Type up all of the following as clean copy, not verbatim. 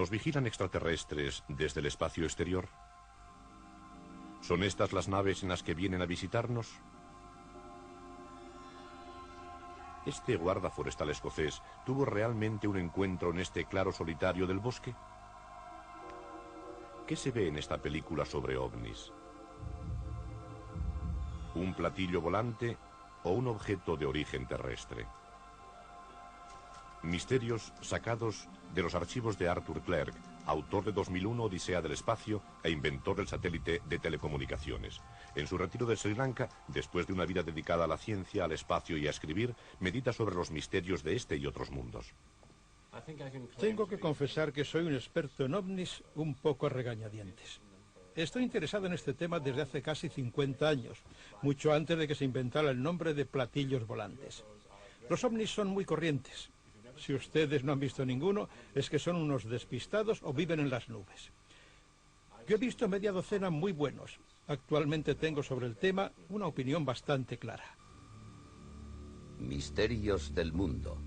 ¿Nos vigilan extraterrestres desde el espacio exterior? ¿Son estas las naves en las que vienen a visitarnos? ¿Este guarda forestal escocés tuvo realmente un encuentro en este claro solitario del bosque? ¿Qué se ve en esta película sobre ovnis? ¿Un platillo volante o un objeto de origen terrestre? Misterios sacados de los archivos de Arthur Clarke, autor de 2001 Odisea del Espacio e inventor del satélite de telecomunicaciones. En su retiro de Sri Lanka, después de una vida dedicada a la ciencia, al espacio y a escribir, medita sobre los misterios de este y otros mundos. Tengo que confesar que soy un experto en ovnis un poco a regañadientes. Estoy interesado en este tema desde hace casi 50 años, mucho antes de que se inventara el nombre de platillos volantes. Los ovnis son muy corrientes. Si ustedes no han visto ninguno, es que son unos despistados o viven en las nubes. Yo he visto media docena muy buenos. Actualmente tengo sobre el tema una opinión bastante clara. Misterios del mundo,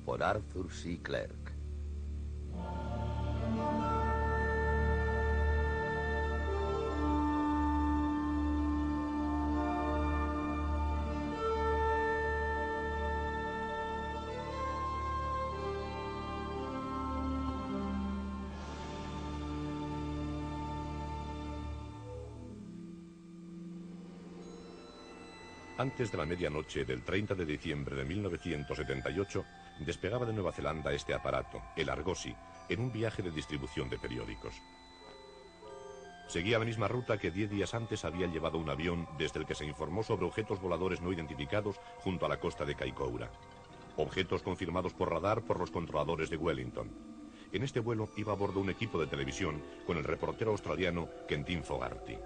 por Arthur C. Clarke. Antes de la medianoche del 30 de diciembre de 1978, despegaba de Nueva Zelanda este aparato, el Argosy, en un viaje de distribución de periódicos. Seguía la misma ruta que 10 días antes había llevado un avión desde el que se informó sobre objetos voladores no identificados junto a la costa de Kaikoura. Objetos confirmados por radar por los controladores de Wellington. En este vuelo iba a bordo un equipo de televisión con el reportero australiano Quentin Fogarty.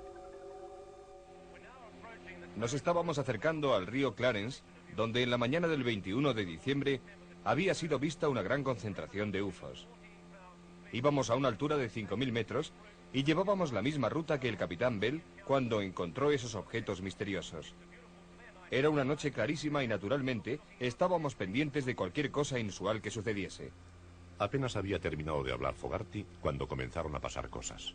Nos estábamos acercando al río Clarence, donde en la mañana del 21 de diciembre había sido vista una gran concentración de UFOs. Íbamos a una altura de 5.000 metros y llevábamos la misma ruta que el capitán Bell cuando encontró esos objetos misteriosos. Era una noche clarísima y naturalmente estábamos pendientes de cualquier cosa inusual que sucediese. Apenas había terminado de hablar Fogarty cuando comenzaron a pasar cosas.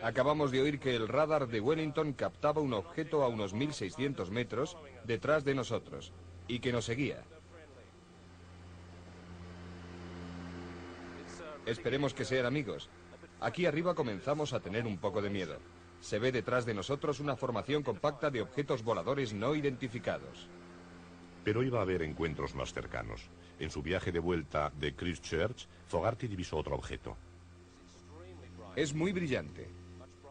Acabamos de oír que el radar de Wellington captaba un objeto a unos 1.600 metros detrás de nosotros y que nos seguía. Esperemos que sean amigos. Aquí arriba comenzamos a tener un poco de miedo. Se ve detrás de nosotros una formación compacta de objetos voladores no identificados. Pero iba a haber encuentros más cercanos. En su viaje de vuelta de Christchurch, Fogarty divisó otro objeto. Es muy brillante.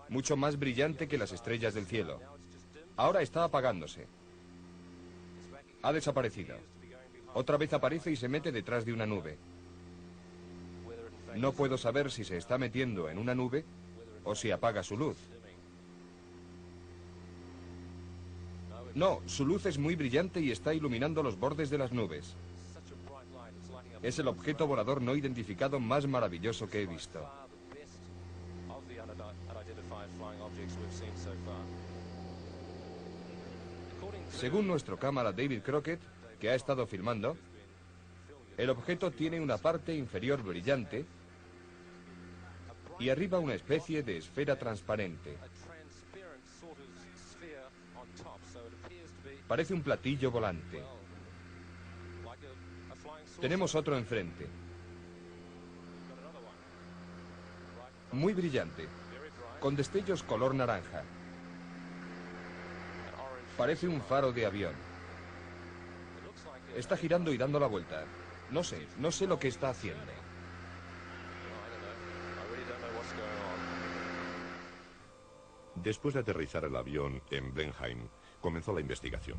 Mucho más brillante que las estrellas del cielo. Ahora está apagándose. Ha desaparecido. Otra vez aparece y se mete detrás de una nube. No puedo saber si se está metiendo en una nube o si apaga su luz. No, su luz es muy brillante y está iluminando los bordes de las nubes. Es el objeto volador no identificado más maravilloso que he visto. Según nuestro cámara David Crockett, que ha estado filmando, el objeto tiene una parte inferior brillante y arriba una especie de esfera transparente. Parece un platillo volante. Tenemos otro enfrente. Muy brillante, con destellos color naranja. Parece un faro de avión. Está girando y dando la vuelta. No sé lo que está haciendo. Después de aterrizar el avión en Blenheim, comenzó la investigación.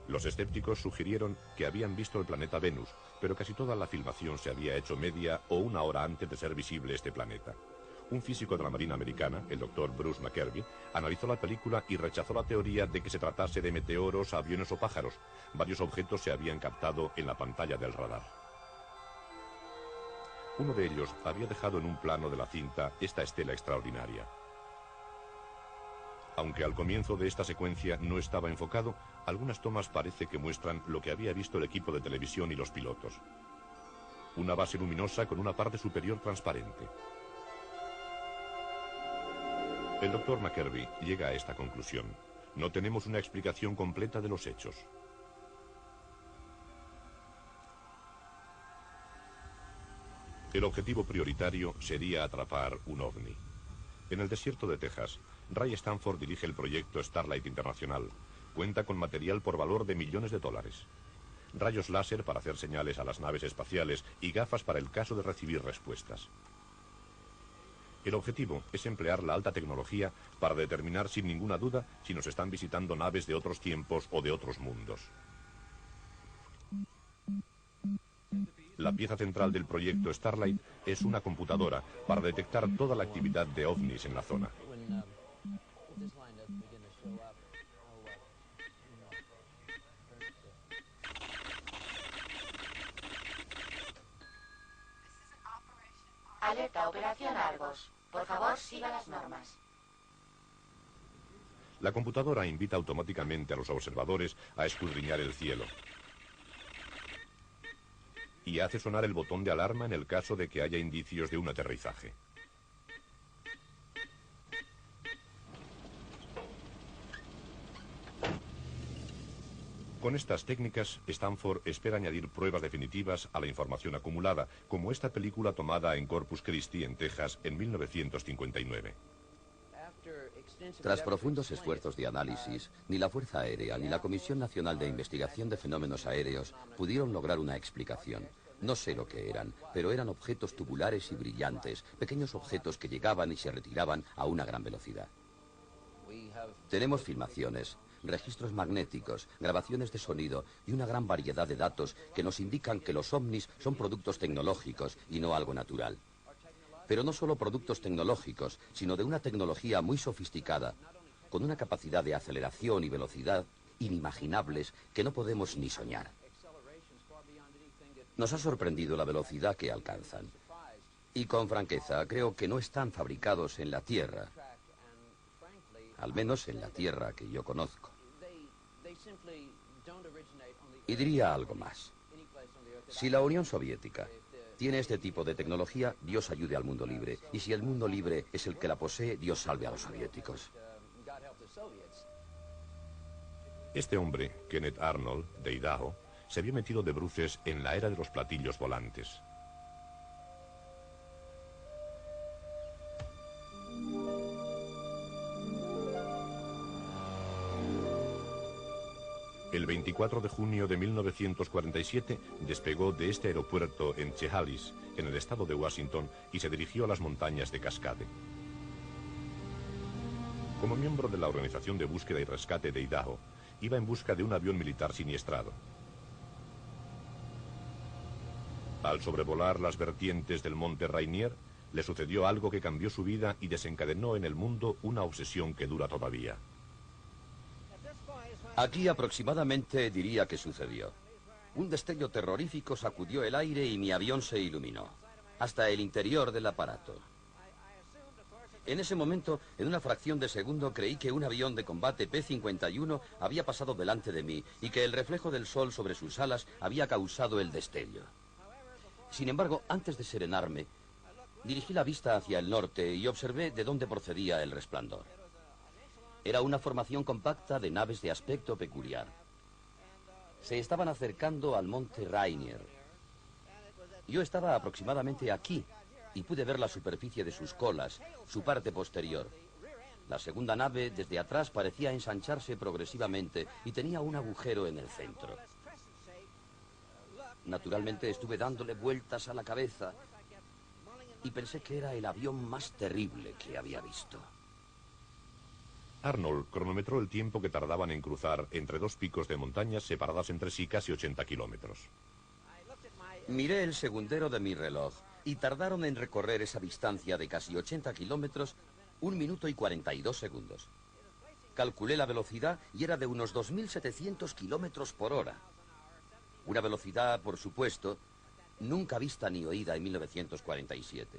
Los escépticos sugirieron que habían visto el planeta Venus, pero casi toda la filmación se había hecho media o una hora antes de ser visible este planeta. Un físico de la Marina Americana, el Dr. Bruce McKervey, analizó la película y rechazó la teoría de que se tratase de meteoros, aviones o pájaros. Varios objetos se habían captado en la pantalla del radar. Uno de ellos había dejado en un plano de la cinta esta estela extraordinaria. Aunque al comienzo de esta secuencia no estaba enfocado, algunas tomas parece que muestran lo que había visto el equipo de televisión y los pilotos. una base luminosa con una parte superior transparente. El Dr. McKervey llega a esta conclusión. No tenemos una explicación completa de los hechos. El objetivo prioritario sería atrapar un ovni. En el desierto de Texas, Ray Stanford dirige el proyecto Starlight Internacional. Cuenta con material por valor de millones de dólares. Rayos láser para hacer señales a las naves espaciales y gafas para el caso de recibir respuestas. El objetivo es emplear la alta tecnología para determinar sin ninguna duda si nos están visitando naves de otros tiempos o de otros mundos. La pieza central del proyecto Starlight es una computadora para detectar toda la actividad de ovnis en la zona. Alerta, Operación Argos. Por favor, siga las normas. La computadora invita automáticamente a los observadores a escudriñar el cielo. Y hace sonar el botón de alarma en el caso de que haya indicios de un aterrizaje. Con estas técnicas, Stanford espera añadir pruebas definitivas a la información acumulada, como esta película tomada en Corpus Christi, en Texas, en 1959. Tras profundos esfuerzos de análisis, ni la Fuerza Aérea ni la Comisión Nacional de Investigación de Fenómenos Aéreos pudieron lograr una explicación. No sé lo que eran, pero eran objetos tubulares y brillantes, pequeños objetos que llegaban y se retiraban a una gran velocidad. Tenemos filmaciones, registros magnéticos, grabaciones de sonido y una gran variedad de datos que nos indican que los ovnis son productos tecnológicos y no algo natural. Pero no solo productos tecnológicos, sino de una tecnología muy sofisticada, con una capacidad de aceleración y velocidad inimaginables que no podemos ni soñar. Nos ha sorprendido la velocidad que alcanzan. Y con franqueza, creo que no están fabricados en la Tierra. Al menos en la Tierra que yo conozco. Y diría algo más. Si la Unión Soviética tiene este tipo de tecnología, Dios ayude al mundo libre. Y si el mundo libre es el que la posee, Dios salve a los soviéticos. Este hombre, Kenneth Arnold, de Idaho, se vio metido de bruces en la era de los platillos volantes. El 24 de junio de 1947 despegó de este aeropuerto en Chehalis, en el estado de Washington, y se dirigió a las montañas de Cascade. Como miembro de la Organización de Búsqueda y Rescate de Idaho, iba en busca de un avión militar siniestrado. Al sobrevolar las vertientes del monte Rainier, le sucedió algo que cambió su vida y desencadenó en el mundo una obsesión que dura todavía. Aquí aproximadamente diría que sucedió. Un destello terrorífico sacudió el aire y mi avión se iluminó, hasta el interior del aparato. En ese momento, en una fracción de segundo, creí que un avión de combate P-51 había pasado delante de mí y que el reflejo del sol sobre sus alas había causado el destello. Sin embargo, antes de serenarme, dirigí la vista hacia el norte y observé de dónde procedía el resplandor. Era una formación compacta de naves de aspecto peculiar. Se estaban acercando al monte Rainier. Yo estaba aproximadamente aquí y pude ver la superficie de sus colas, su parte posterior. La segunda nave, desde atrás, parecía ensancharse progresivamente y tenía un agujero en el centro. Naturalmente estuve dándole vueltas a la cabeza y pensé que era el avión más terrible que había visto. Arnold cronometró el tiempo que tardaban en cruzar entre dos picos de montañas separadas entre sí casi 80 kilómetros. Miré el segundero de mi reloj y tardaron en recorrer esa distancia de casi 80 kilómetros 1 minuto y 42 segundos. Calculé la velocidad y era de unos 2.700 kilómetros por hora. Una velocidad, por supuesto, nunca vista ni oída en 1947.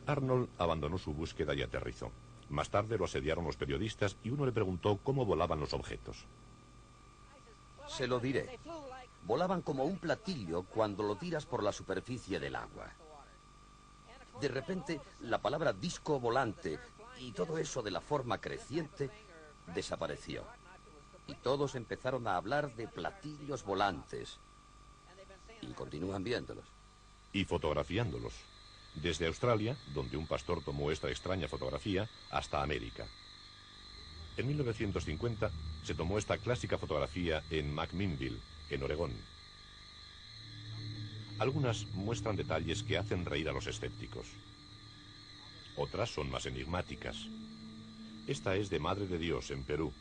Arnold abandonó su búsqueda y aterrizó. Más tarde lo asediaron los periodistas y uno le preguntó cómo volaban los objetos. Se lo diré. volaban como un platillo cuando lo tiras por la superficie del agua. De repente, la palabra disco volante y todo eso de la forma creciente desapareció. Y todos empezaron a hablar de platillos volantes. Y continúan viéndolos. Y fotografiándolos. Desde Australia, donde un pastor tomó esta extraña fotografía, hasta América. En 1950 se tomó esta clásica fotografía en McMinnville, en Oregón. Algunas muestran detalles que hacen reír a los escépticos. Otras son más enigmáticas. Esta es de Madre de Dios, en Perú.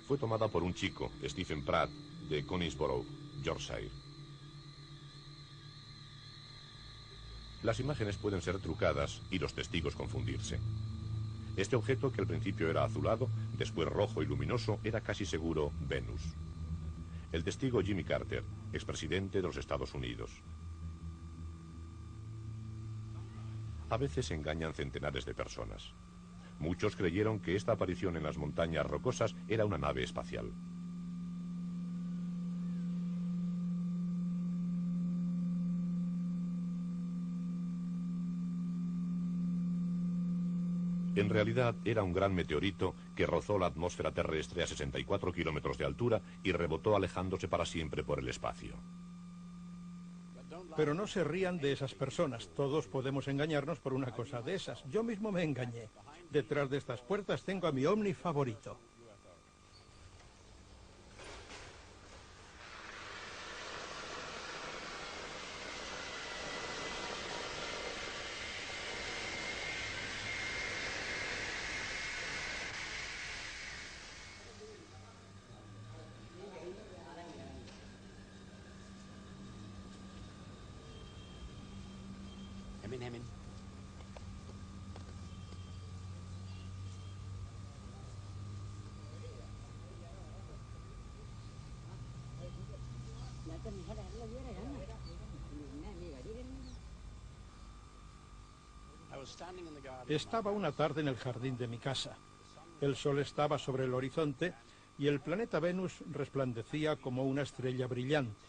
Fue tomada por un chico, Stephen Pratt, de Coningsboro, Yorkshire. Las imágenes pueden ser trucadas y los testigos confundirse. Este objeto, que al principio era azulado, después rojo y luminoso, era casi seguro Venus. El testigo Jimmy Carter, expresidente de los Estados Unidos. A veces engañan centenares de personas. Muchos creyeron que esta aparición en las montañas rocosas era una nave espacial. En realidad era un gran meteorito que rozó la atmósfera terrestre a 64 kilómetros de altura y rebotó alejándose para siempre por el espacio. Pero no se rían de esas personas. Todos podemos engañarnos por una cosa de esas. Yo mismo me engañé. Detrás de estas puertas tengo a mi ovni favorito. Estaba una tarde en el jardín de mi casa. El sol estaba sobre el horizonte y el planeta Venus resplandecía como una estrella brillante.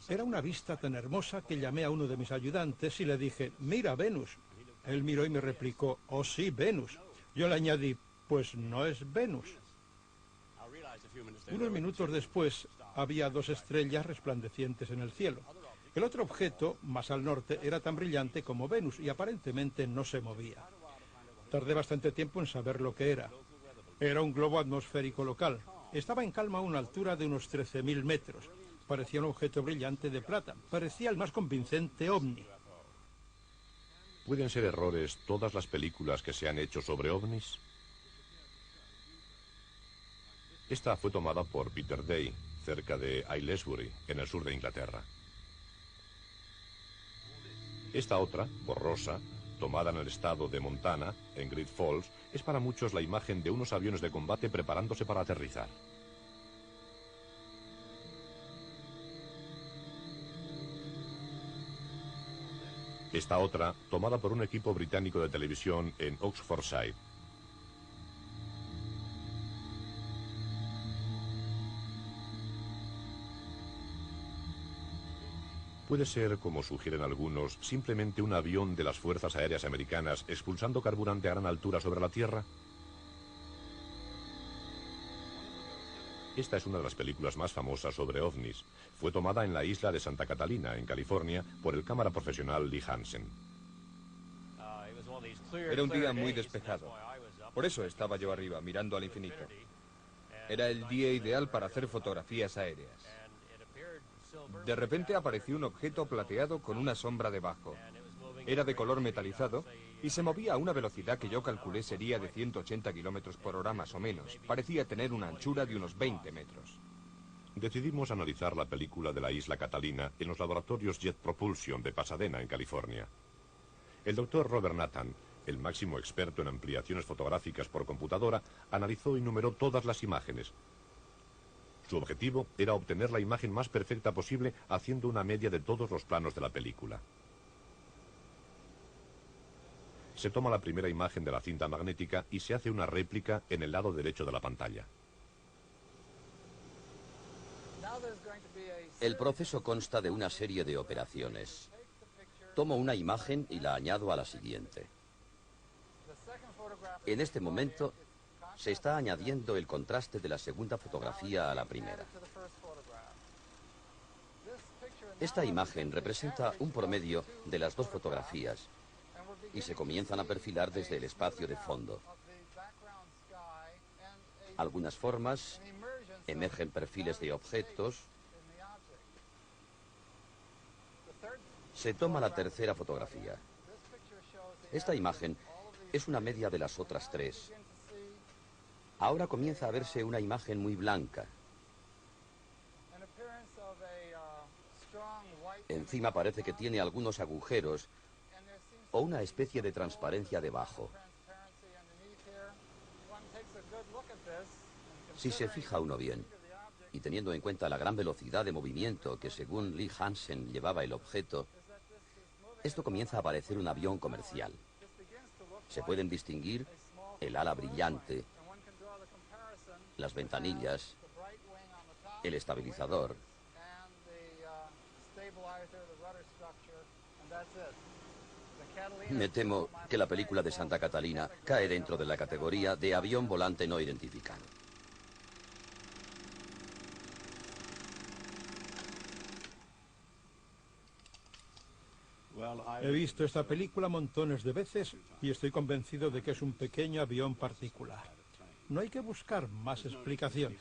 Era una vista tan hermosa que llamé a uno de mis ayudantes y le dije: «Mira, Venus». Él miró y me replicó: «Oh, sí, Venus». Yo le añadí: «Pues no es Venus». Unos minutos después había dos estrellas resplandecientes en el cielo. El otro objeto, más al norte, era tan brillante como Venus y aparentemente no se movía. Tardé bastante tiempo en saber lo que era. Era un globo atmosférico local. Estaba en calma a una altura de unos 13.000 metros. Parecía un objeto brillante de plata. Parecía el más convincente ovni. ¿Pueden ser errores todas las películas que se han hecho sobre ovnis? Esta fue tomada por Peter Day, cerca de Aylesbury, en el sur de Inglaterra. Esta otra, borrosa, tomada en el estado de Montana, en Great Falls, es para muchos la imagen de unos aviones de combate preparándose para aterrizar. Esta otra, tomada por un equipo británico de televisión en Oxfordshire. Puede ser, como sugieren algunos, simplemente un avión de las Fuerzas Aéreas Americanas expulsando carburante a gran altura sobre la Tierra. Esta es una de las películas más famosas sobre ovnis. Fue tomada en la isla de Santa Catalina, en California, por el cámara profesional Lee Hansen. Era un día muy despejado. Por eso estaba yo arriba, mirando al infinito. Era el día ideal para hacer fotografías aéreas. De repente apareció un objeto plateado con una sombra debajo. Era de color metalizado y se movía a una velocidad que yo calculé sería de 180 kilómetros por hora más o menos. Parecía tener una anchura de unos 20 metros. Decidimos analizar la película de la isla Catalina en los laboratorios Jet Propulsion de Pasadena, en California. El doctor Robert Nathan, el máximo experto en ampliaciones fotográficas por computadora, analizó y numeró todas las imágenes. Su objetivo era obtener la imagen más perfecta posible haciendo una media de todos los planos de la película. Se toma la primera imagen de la cinta magnética y se hace una réplica en el lado derecho de la pantalla. El proceso consta de una serie de operaciones. Tomo una imagen y la añado a la siguiente. En este momento se está añadiendo el contraste de la segunda fotografía a la primera. Esta imagen representa un promedio de las dos fotografías y se comienzan a perfilar desde el espacio de fondo. Algunas formas, emergen perfiles de objetos. Se toma la tercera fotografía. Esta imagen es una media de las otras tres. Ahora comienza a verse una imagen muy blanca. Encima parece que tiene algunos agujeros o una especie de transparencia debajo. Si se fija uno bien, y teniendo en cuenta la gran velocidad de movimiento que según Lee Hansen llevaba el objeto, esto comienza a parecer un avión comercial. Se pueden distinguir el ala brillante, las ventanillas, el estabilizador. Me temo que la película de Santa Catalina cae dentro de la categoría de avión volante no identificado. He visto esta película montones de veces y estoy convencido de que es un pequeño avión particular. No hay que buscar más explicaciones.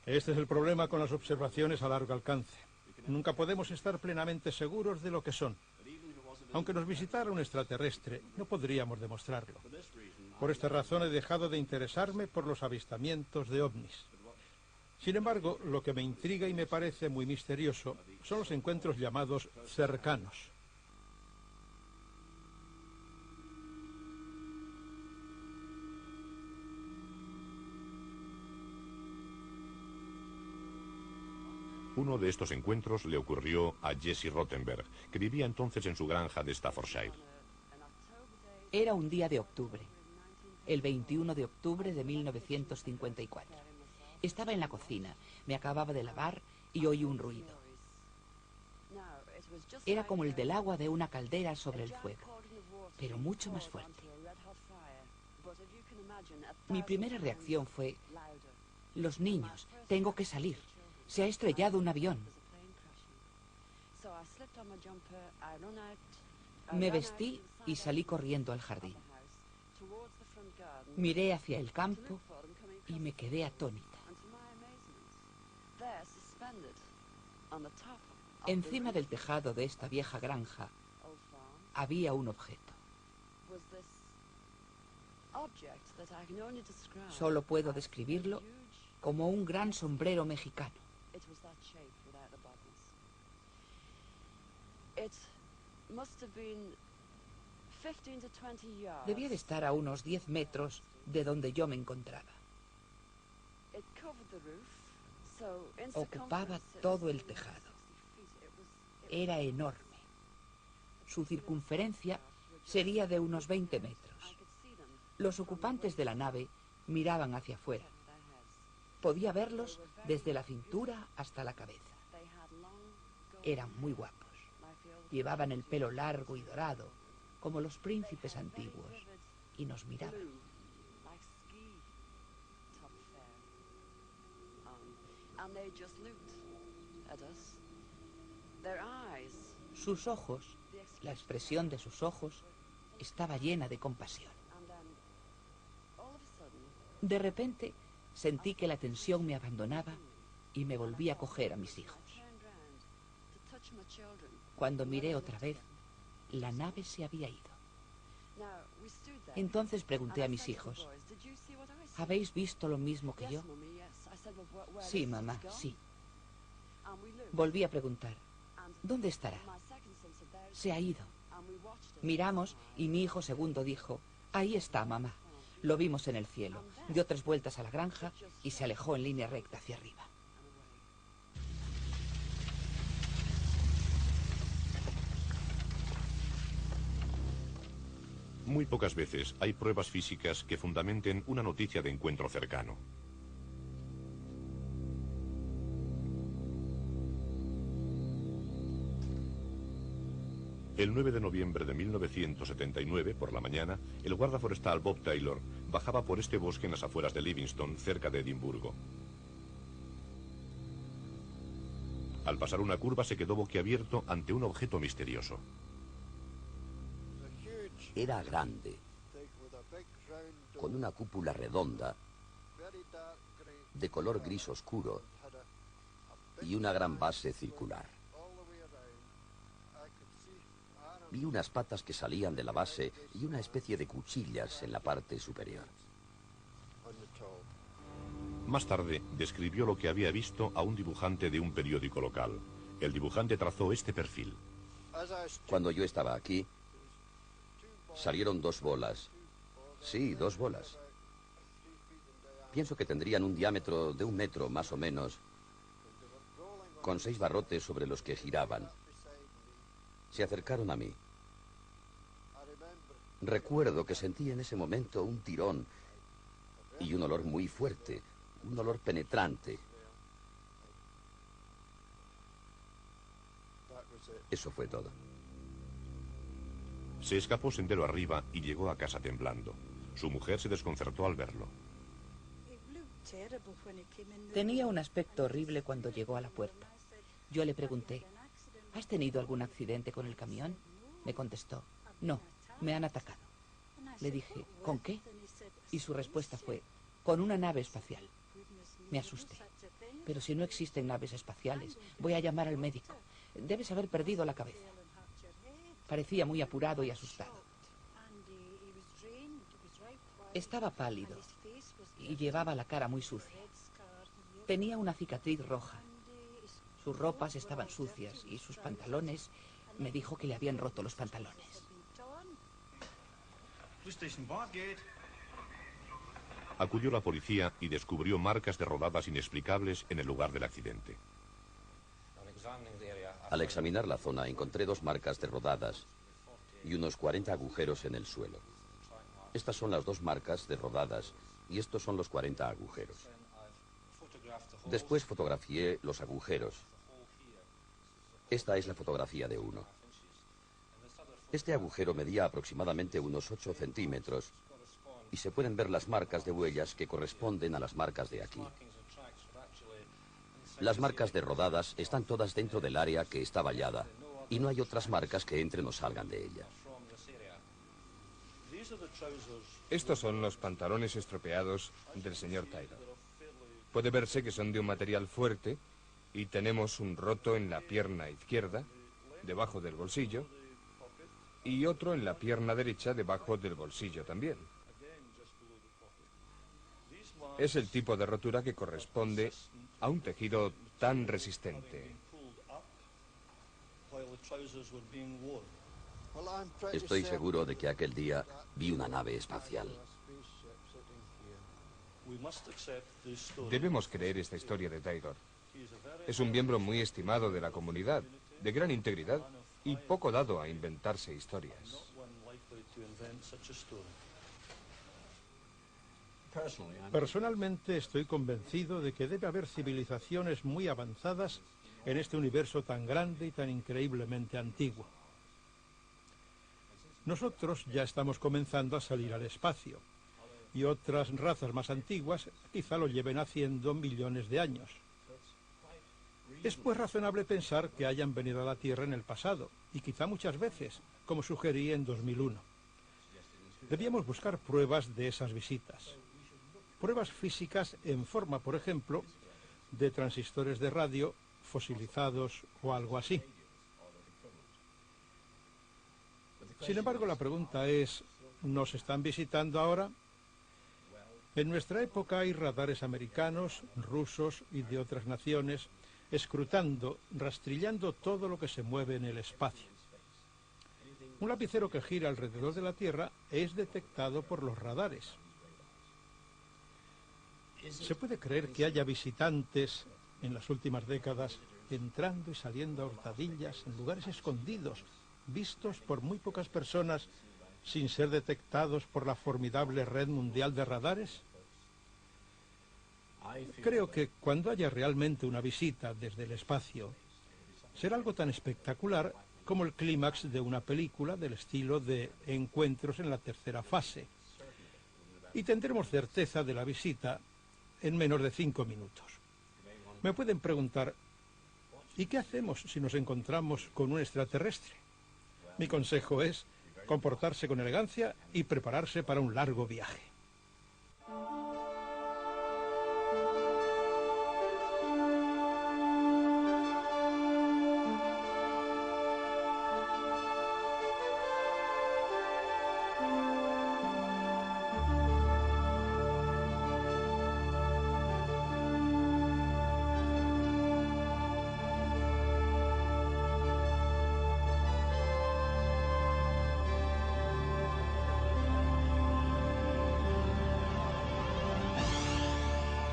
Este es el problema con las observaciones a largo alcance. Nunca podemos estar plenamente seguros de lo que son. Aunque nos visitara un extraterrestre, no podríamos demostrarlo. Por esta razón he dejado de interesarme por los avistamientos de ovnis. Sin embargo, lo que me intriga y me parece muy misterioso son los encuentros llamados cercanos. Uno de estos encuentros le ocurrió a Jesse Rottenberg, que vivía entonces en su granja de Staffordshire. Era un día de octubre, el 21 de octubre de 1954. Estaba en la cocina, me acababa de lavar y oí un ruido. Era como el del agua de una caldera sobre el fuego, pero mucho más fuerte. Mi primera reacción fue: los niños, tengo que salir. Se ha estrellado un avión. Me vestí y salí corriendo al jardín. Miré hacia el campo y me quedé atónita. Encima del tejado de esta vieja granja había un objeto. Solo puedo describirlo como un gran sombrero mexicano. Debía de estar a unos 10 metros de donde yo me encontraba. Ocupaba todo el tejado. Era enorme. Su circunferencia sería de unos 20 metros. Los ocupantes de la nave miraban hacia afuera. Podía verlos desde la cintura hasta la cabeza. Eran muy guapos. Llevaban el pelo largo y dorado, como los príncipes antiguos, y nos miraban. Sus ojos, la expresión de sus ojos, estaba llena de compasión. De repente, sentí que la tensión me abandonaba y me volví a coger a mis hijos. Cuando miré otra vez, la nave se había ido. Entonces pregunté a mis hijos: ¿habéis visto lo mismo que yo? Sí, mamá, sí. Volví a preguntar: ¿dónde estará? Se ha ido. Miramos y mi hijo segundo dijo: ahí está, mamá. Lo vimos en el cielo. Dio 3 vueltas a la granja y se alejó en línea recta hacia arriba. Muy pocas veces hay pruebas físicas que fundamenten una noticia de encuentro cercano. El 9 de noviembre de 1979, por la mañana, el guarda forestal Bob Taylor bajaba por este bosque en las afueras de Livingston, cerca de Edimburgo. Al pasar una curva se quedó boquiabierto ante un objeto misterioso. Era grande, con una cúpula redonda, de color gris oscuro y una gran base circular. Vi unas patas que salían de la base y una especie de cuchillas en la parte superior. Más tarde, describió lo que había visto a un dibujante de un periódico local. El dibujante trazó este perfil. Cuando yo estaba aquí, salieron 2 bolas. Sí, 2 bolas. Pienso que tendrían un diámetro de 1 metro, más o menos, con 6 barrotes sobre los que giraban. Se acercaron a mí. Recuerdo que sentí en ese momento un tirón y un olor muy fuerte, un olor penetrante. Eso fue todo. Se escapó sendero arriba y llegó a casa temblando. Su mujer se desconcertó al verlo. Tenía un aspecto horrible cuando llegó a la puerta. Yo le pregunté, ¿has tenido algún accidente con el camión? Me contestó, no, me han atacado. Le dije, ¿con qué? Y su respuesta fue, con una nave espacial. Me asusté. Pero si no existen naves espaciales, voy a llamar al médico. Debes haber perdido la cabeza. Parecía muy apurado y asustado. Estaba pálido y llevaba la cara muy sucia. Tenía una cicatriz roja. Sus ropas estaban sucias y sus pantalones, me dijo que le habían roto los pantalones. Acudió la policía y descubrió marcas de rodadas inexplicables en el lugar del accidente. Al examinar la zona encontré 2 marcas de rodadas y unos 40 agujeros en el suelo. Estas son las 2 marcas de rodadas y estos son los 40 agujeros. Después fotografié los agujeros. Esta es la fotografía de uno. Este agujero medía aproximadamente unos 8 centímetros y se pueden ver las marcas de huellas que corresponden a las marcas de aquí. Las marcas de rodadas están todas dentro del área que está vallada y no hay otras marcas que entren o salgan de ella. Estos son los pantalones estropeados del señor Taylor. Puede verse que son de un material fuerte y tenemos un roto en la pierna izquierda, debajo del bolsillo, y otro en la pierna derecha, debajo del bolsillo también. Es el tipo de rotura que corresponde a un tejido tan resistente. Estoy seguro de que aquel día vi una nave espacial. Debemos creer esta historia de Taylor. Es un miembro muy estimado de la comunidad, de gran integridad y poco dado a inventarse historias. Personalmente estoy convencido de que debe haber civilizaciones muy avanzadas en este universo tan grande y tan increíblemente antiguo. Nosotros ya estamos comenzando a salir al espacio, y otras razas más antiguas quizá lo lleven haciendo millones de años. Es pues razonable pensar que hayan venido a la Tierra en el pasado, y quizá muchas veces, como sugerí en 2001. Debíamos buscar pruebas de esas visitas. Pruebas físicas en forma, por ejemplo, de transistores de radio fosilizados o algo así. Sin embargo, la pregunta es, ¿nos están visitando ahora? En nuestra época hay radares americanos, rusos y de otras naciones escrutando, rastrillando todo lo que se mueve en el espacio. Un lapicero que gira alrededor de la Tierra es detectado por los radares. ¿Se puede creer que haya visitantes en las últimas décadas entrando y saliendo a hurtadillas en lugares escondidos, vistos por muy pocas personas sin ser detectados por la formidable red mundial de radares? Creo que cuando haya realmente una visita desde el espacio, será algo tan espectacular como el clímax de una película del estilo de Encuentros en la tercera fase. Y tendremos certeza de la visita en menos de 5 minutos. Me pueden preguntar, ¿y qué hacemos si nos encontramos con un extraterrestre? Mi consejo es comportarse con elegancia y prepararse para un largo viaje.